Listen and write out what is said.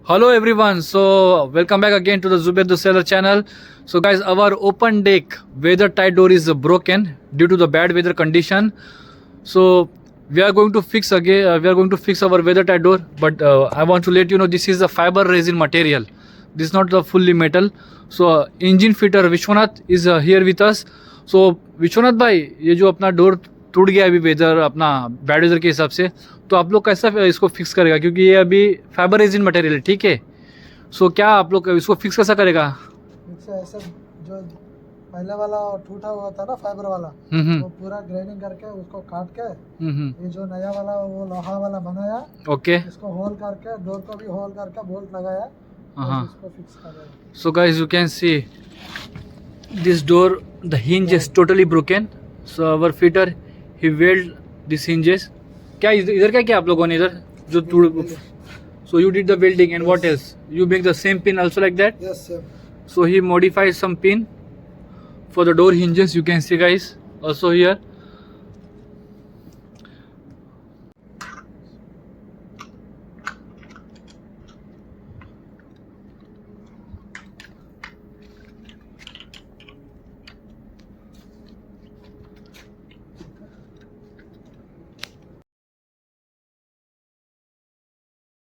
Hello everyone, so welcome back again to the Zubair the Seller channel. So guys, our open deck weather tight door is broken due to the bad weather condition. So we are going to fix again. We are going to fix our weather tight door, but I want to let you know this is a fiber resin material. This is not the fully metal. So engine fitter Vishwanath is here with us. So Vishwanath भाई, ये जो अपना door टूट गया अभी weather अपना bad weather के हिसाब से, तो आप लोग कैसा इसको फिक्स करेगा? क्योंकि ये अभी फाइबर रेजिन मटेरियल है, ठीक है? सो क्या आप लोग इसको फिक्स कैसा करेगा? ऐसा जो पहले वाला टूटा हुआ था ना फाइबर वाला, वो पूरा ग्राइंडिंग करके उसको काट के ये जो नया वाला वो लोहा वाला बनाया, ओके, इसको होल करके डोर को भी होल करके बोल्ट लगाया, इसको फिक्स करेगा। So guys you can see this door, the hinge is totally broken. So our fitter he weld these hinges. क्या इधर क्या आप लोगों ने इधर जो टूट, so you did the welding and what else? You make the same pin also like that? Yes, sir. So he modifies some pin for the door hinges. You can see guys also here.